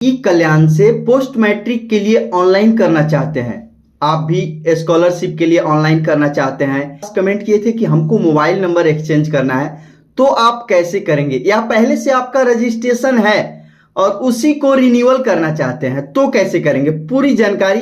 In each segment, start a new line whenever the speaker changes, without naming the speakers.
ई कल्याण से post matric के लिए ऑनलाइन करना चाहते हैं, आप भी स्कॉलरशिप के लिए ऑनलाइन करना चाहते हैं, कमेंट किए थे कि हमको मोबाइल नंबर एक्सचेंज करना है, तो आप कैसे करेंगे? या पहले से आपका रजिस्ट्रेशन है और उसी को रिन्यूअल करना चाहते हैं तो कैसे करेंगे? पूरी जानकारी,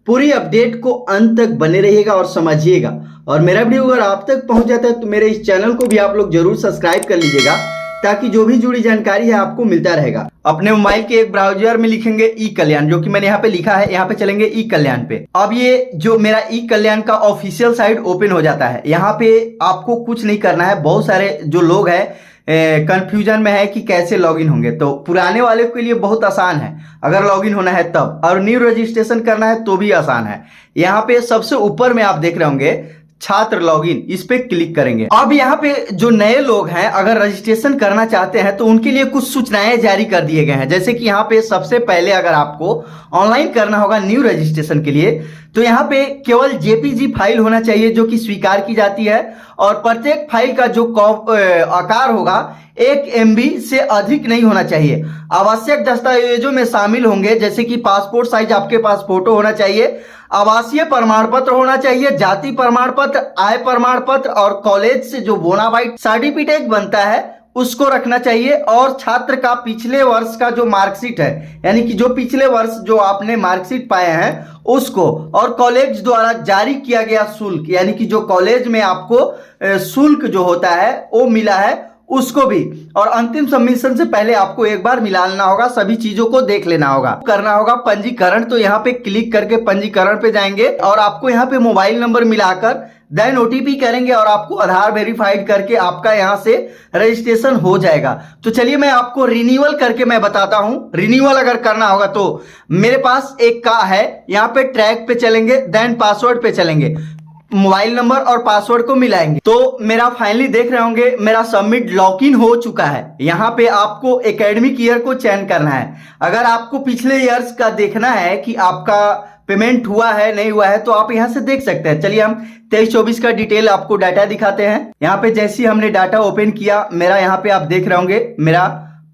पूरी अपडेट को अंत तक बने रहिएगा और समझिएगा। और मेरा वीडियो अगर आप तक पहुंच जाता है तो मेरे इस चैनल को भी आप लोग जरूर सब्सक्राइब कर लीजिएगा, ताकि जो भी जुड़ी जानकारी है आपको मिलता रहेगा। अपने मोबाइल के एक ब्राउजर में लिखेंगे ई कल्याण, जो कि मैंने यहाँ पे लिखा है, यहाँ पे चलेंगे ई कल्याण पे। अब ये जो मेरा ई कल्याण का ऑफिशियल साइट ओपन हो जाता है। यहाँ पे आपको कुछ नहीं करना है। बहुत सारे जो लोग हैं कंफ्यूजन में है कि कैसे लॉगिन होंगे, तो पुराने वाले के लिए बहुत आसान है अगर लॉगिन होना है तब, और न्यू रजिस्ट्रेशन करना है तो भी आसान है। यहाँ पे सबसे ऊपर में आप देख रहे होंगे छात्र लॉगिन, इस पे क्लिक करेंगे। अब यहाँ पे जो नए लोग हैं अगर रजिस्ट्रेशन करना चाहते हैं तो उनके लिए कुछ सूचनाएं जारी कर दिए गए हैं। जैसे कि यहाँ पे सबसे पहले अगर आपको ऑनलाइन करना होगा न्यू रजिस्ट्रेशन के लिए, तो यहाँ पे केवल जेपीजी फाइल होना चाहिए जो कि स्वीकार की जाती है, और प्रत्येक फाइल का जो आकार होगा 1 MB से अधिक नहीं होना चाहिए। आवश्यक दस्तावेजों में शामिल होंगे जैसे कि पासपोर्ट साइज आपके पास फोटो होना चाहिए, आवासीय प्रमाण पत्र होना चाहिए, जाति प्रमाण पत्र, आय प्रमाण पत्र, और कॉलेज से जो बोनाफाइड सर्टिफिकेट बनता है उसको रखना चाहिए, और छात्र का पिछले वर्ष का जो मार्कशीट है, यानी कि जो पिछले वर्ष जो आपने मार्कशीट पाए हैं उसको, और कॉलेज द्वारा जारी किया गया शुल्क, यानी कि जो कॉलेज में आपको शुल्क जो होता है वो मिला है उसको भी, और अंतिम सबमिशन से पहले आपको एक बार मिलाना होगा, सभी चीजों को देख लेना होगा। करना होगा पंजीकरण, तो यहाँ पे क्लिक करके पंजीकरण पे जाएंगे और आपको यहाँ पे मोबाइल नंबर मिलाकर देन OTP करेंगे और आपको आधार वेरीफाइड करके आपका यहाँ से रजिस्ट्रेशन हो जाएगा। तो चलिए मैं आपको रिन्यूअल करके मैं बताता हूं। रिन्यूअल अगर करना होगा तो मेरे पास एक का है, यहाँ पे ट्रैक पे चलेंगे, देन पासवर्ड पे चलेंगे, मोबाइल नंबर और पासवर्ड को मिलाएंगे। तो मेरा फाइनली देख रहे होंगे मेरा सबमिट लॉगिन हो चुका है। यहाँ पे आपको एकेडमिक ईयर को चयन करना है। अगर आपको पिछले ईयर्स का देखना है कि आपका पेमेंट हुआ है नहीं हुआ है तो आप यहाँ से देख सकते हैं। चलिए हम 23-24 का डिटेल आपको डाटा दिखाते हैं। यहाँ पे जैसे ही हमने डाटा ओपन किया, मेरा यहाँ पे आप देख रहे होंगे मेरा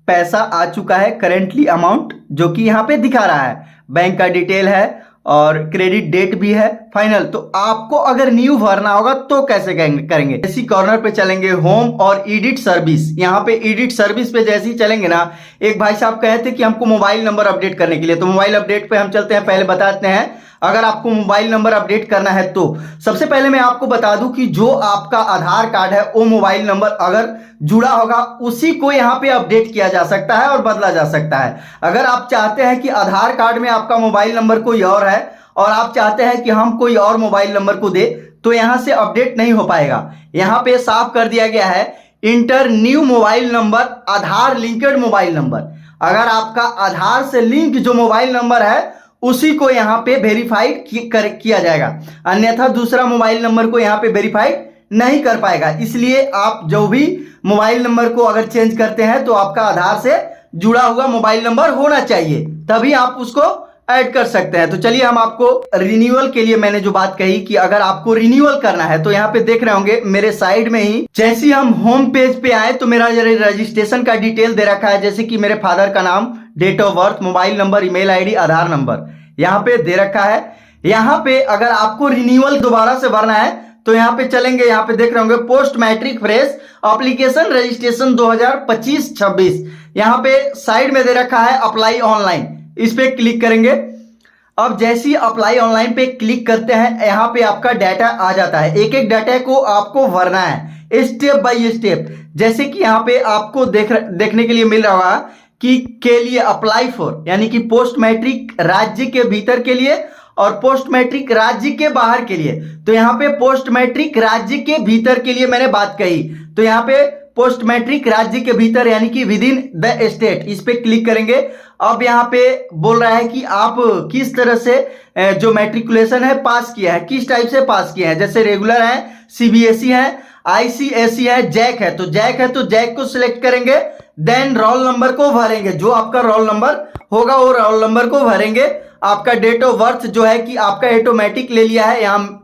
पैसा आ चुका है, करेंटली अमाउंट जो कि यहाँ पे दिखा रहा है, बैंक का डिटेल है और क्रेडिट डेट भी है फाइनल। तो आपको अगर न्यू भरना होगा तो कैसे करेंगे? इसी कॉर्नर पे चलेंगे होम और एडिट सर्विस। यहाँ पे एडिट सर्विस पे जैसे ही चलेंगे ना, एक भाई साहब कहे थे कि हमको मोबाइल नंबर अपडेट करने के लिए, तो मोबाइल अपडेट पे हम चलते हैं। पहले बताते हैं अगर आपको मोबाइल नंबर अपडेट करना है तो सबसे पहले मैं आपको बता दूं कि जो आपका आधार कार्ड है वो मोबाइल नंबर अगर जुड़ा होगा उसी को यहाँ पे अपडेट किया जा सकता है और बदला जा सकता है। अगर आप चाहते हैं कि आधार कार्ड में आपका मोबाइल नंबर कोई और है और आप चाहते हैं कि हम कोई और मोबाइल नंबर को दे, तो यहां से अपडेट नहीं हो पाएगा। यहां पे साफ कर दिया गया है इंटर न्यू मोबाइल नंबर, आधार लिंक्ड मोबाइल नंबर। अगर आपका आधार से लिंक जो मोबाइल नंबर है उसी को यहाँ पे वेरीफाइड किया जाएगा, अन्यथा दूसरा मोबाइल नंबर को यहाँ पे वेरीफाइड नहीं कर पाएगा। इसलिए आप जो भी मोबाइल नंबर को अगर चेंज करते हैं तो आपका आधार से जुड़ा हुआ मोबाइल नंबर होना चाहिए, तभी आप उसको ऐड कर सकते हैं। तो चलिए हम आपको रिन्यूअल के लिए, मैंने जो बात कही कि अगर आपको रिन्यूअल करना है तो यहाँ पे देख रहे होंगे मेरे साइड में ही, जैसे ही हम होम पेज पे आए तो मेरा रजिस्ट्रेशन का डिटेल दे रखा है, जैसे कि मेरे फादर का नाम, date of birth, mobile number, email ID, Aadhaar number यहाँ पे दे रखा है। यहाँ पे अगर आपको रिन्यूअल दोबारा से भरना है तो यहाँ पे चलेंगे, यहाँ पे देख रहे होंगे post matric fresh application registration 2025-26, यहाँ पे साइड में दे रखा है अप्लाई ऑनलाइन, इस पे क्लिक करेंगे। अब जैसे ही अप्लाई ऑनलाइन पे क्लिक करते हैं यहाँ पे आपका डाटा आ जाता है। एक एक डाटा को आपको भरना है स्टेप बाय स्टेप। जैसे कि यहाँ पे आपको देखने के लिए मिल रहा है कि के लिए अप्लाई फॉर, यानी कि पोस्ट मैट्रिक राज्य के भीतर के लिए और पोस्ट मैट्रिक राज्य के बाहर के लिए। तो यहाँ पे पोस्ट मैट्रिक राज्य के भीतर के लिए मैंने बात कही, तो यहाँ पे पोस्ट मैट्रिक राज्य के भीतर यानी कि विद इन द स्टेट, इस पे क्लिक करेंगे। अब यहाँ पे बोल रहा है कि आप किस तरह से जो मैट्रिकुलेशन है पास किया है, किस टाइप से पास किया है, जैसे रेगुलर है, CBSE है, ICSE है, जैक है। तो जैक है तो जैक को सिलेक्ट करेंगे, देन रोल नंबर को भरेंगे, जो आपका रोल नंबर होगा वो रोल नंबर को भरेंगे। आपका डेट ऑफ बर्थ जो है कि आपका ऑटोमेटिक ले लिया है, यहाँ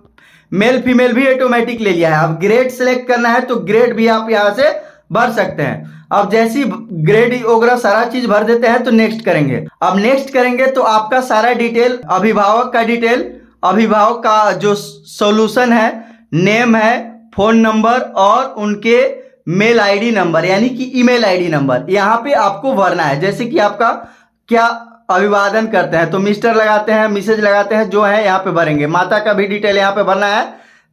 मेल फीमेल भी ऑटोमेटिक ले लिया है। अब ग्रेड सिलेक्ट करना है तो ग्रेड भी आप यहाँ से भर सकते हैं। अब जैसी ग्रेड वगैरह सारा चीज भर देते हैं तो नेक्स्ट करेंगे। अब नेक्स्ट करेंगे तो आपका सारा डिटेल, अभिभावक का डिटेल, अभिभावक का जो सॉल्यूशन है, नेम है, फोन नंबर और उनके मेल आईडी नंबर यानी कि ईमेल आईडी नंबर यहाँ पे आपको भरना है। जैसे कि आपका क्या अभिवादन करते हैं तो मिस्टर लगाते हैं, मिसेज लगाते हैं, जो है यहाँ पे भरेंगे। माता का भी डिटेल यहाँ पे भरना है।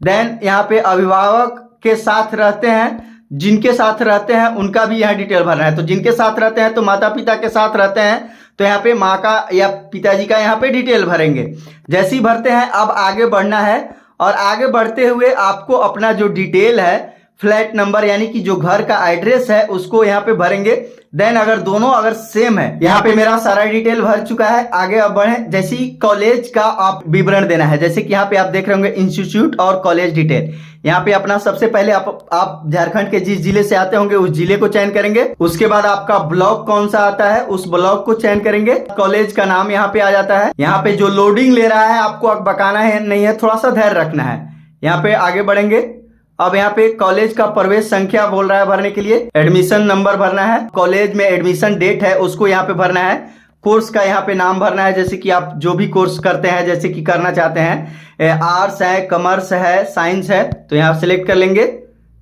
देन यहाँ पे अभिभावक के साथ रहते हैं, जिनके साथ रहते हैं उनका भी यहाँ डिटेल भरना है। तो जिनके साथ रहते हैं तो माता पिता के साथ रहते हैं तो यहाँ पे माँ का या पिताजी का यहाँ पे डिटेल भरेंगे। जैसे ही भरते हैं अब आगे बढ़ना है और आगे बढ़ते हुए आपको अपना जो डिटेल है, फ्लैट नंबर यानी कि जो घर का एड्रेस है उसको यहाँ पे भरेंगे। देन अगर दोनों अगर सेम है, यहाँ पे मेरा सारा डिटेल भर चुका है। आगे अब बढ़े, जैसे ही कॉलेज का आप विवरण देना है, जैसे कि यहाँ पे आप देख रहे होंगे इंस्टीट्यूट और कॉलेज डिटेल। यहाँ पे अपना सबसे पहले आप झारखंड के जिस जिले से आते होंगे उस जिले को चयन करेंगे। उसके बाद आपका ब्लॉक कौन सा आता है उस ब्लॉक को चयन करेंगे। कॉलेज का नाम यहाँ पे आ जाता है। यहाँ पे जो लोडिंग ले रहा है आपको बकाना है नहीं है, थोड़ा सा धैर्य रखना है। यहाँ पे आगे बढ़ेंगे। अब यहाँ पे कॉलेज का प्रवेश संख्या बोल रहा है भरने के लिए, एडमिशन नंबर भरना है, कॉलेज में एडमिशन डेट है उसको यहाँ पे भरना है, कोर्स का यहाँ पे नाम भरना है, जैसे कि आप जो भी कोर्स करते हैं, जैसे कि करना चाहते हैं, आर्ट्स है, कॉमर्स है, साइंस है, तो यहाँ सिलेक्ट कर लेंगे।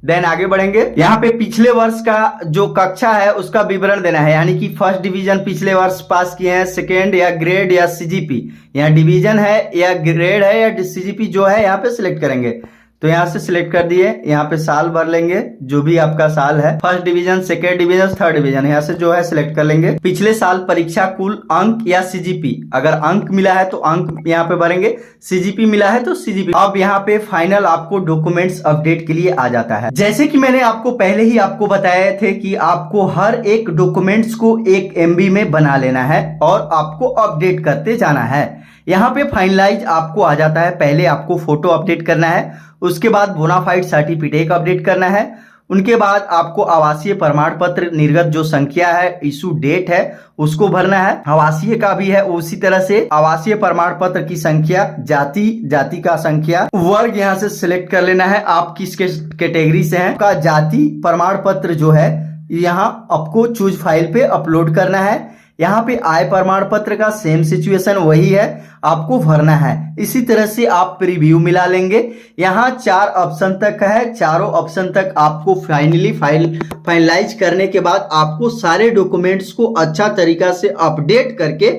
देन आगे बढ़ेंगे। यहाँ पे पिछले वर्ष का जो कक्षा है उसका विवरण देना है, यानी कि फर्स्ट डिवीजन पिछले वर्ष पास किए हैं, सेकेंड या ग्रेड या सीजीपी, यहाँ डिवीजन है या ग्रेड है या सीजीपी जो है यहाँ पे सिलेक्ट करेंगे। तो यहाँ से सिलेक्ट कर दिए। यहाँ पे साल भर लेंगे जो भी आपका साल है, first division, second division, third division, यहाँ से जो है सिलेक्ट कर लेंगे। पिछले साल परीक्षा कुल अंक या सीजीपी, अगर अंक मिला है तो अंक यहाँ पे भरेंगे, सीजीपी मिला है तो सीजीपी। अब यहाँ पे फाइनल आपको डॉक्यूमेंट्स अपडेट के लिए आ जाता है। जैसे कि मैंने आपको पहले ही आपको बताए थे कि आपको हर एक डॉक्यूमेंट्स को 1 MB में बना लेना है और आपको अपडेट करते जाना है। यहाँ पे फाइनलाइज आपको आ जाता है। पहले आपको फोटो अपडेट करना है, उसके बाद बोनाफाइड सर्टिफिकेट अपडेट करना है, उनके बाद आपको आवासीय प्रमाण पत्र निर्गत जो संख्या है, इशू डेट है, उसको भरना है। आवासीय का भी है उसी तरह से, आवासीय प्रमाण पत्र की संख्या, जाति का संख्या, वर्ग यहाँ से सिलेक्ट कर लेना है, आप किस कैटेगरी से हैं, का जाति प्रमाण पत्र जो है यहाँ आपको चूज फाइल पे अपलोड करना है। यहाँ पे आय प्रमाण पत्र का सेम सिचुएशन वही है, आपको भरना है। इसी तरह से आप प्रीव्यू मिला लेंगे। यहाँ 4 ऑप्शन तक है, चारों ऑप्शन तक आपको फाइनलाइज करने के बाद आपको सारे डॉक्यूमेंट्स को अच्छा तरीका से अपडेट करके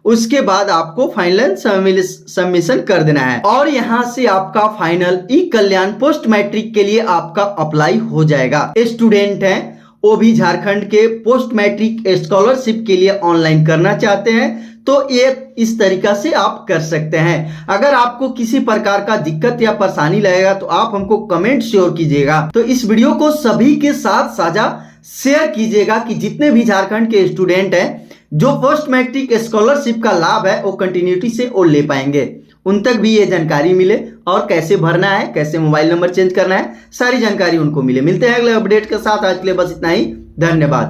उसके बाद आपको फाइनल सबमिशन कर देना है और यहाँ से आपका फाइनल ई कल्याण पोस्ट मैट्रिक के लिए आपका अप्लाई हो जाएगा। स्टूडेंट हैं वो भी झारखंड के पोस्ट मैट्रिक स्कॉलरशिप के लिए ऑनलाइन करना चाहते हैं तो ये इस तरीका से आप कर सकते हैं। अगर आपको किसी प्रकार का दिक्कत या परेशानी लगेगा तो आप हमको कमेंट श्योर कीजिएगा। तो इस वीडियो को सभी के साथ साझा शेयर कीजिएगा कि जितने भी झारखंड के स्टूडेंट हैं जो पोस्ट मैट्रिक स्कॉलरशिप का लाभ है वो कंटिन्यूटी से वो ले पाएंगे, उन तक भी ये जानकारी मिले और कैसे भरना है, कैसे मोबाइल नंबर चेंज करना है, सारी जानकारी उनको मिले। मिलते हैं अगले अपडेट के साथ। आज के लिए बस इतना ही, धन्यवाद।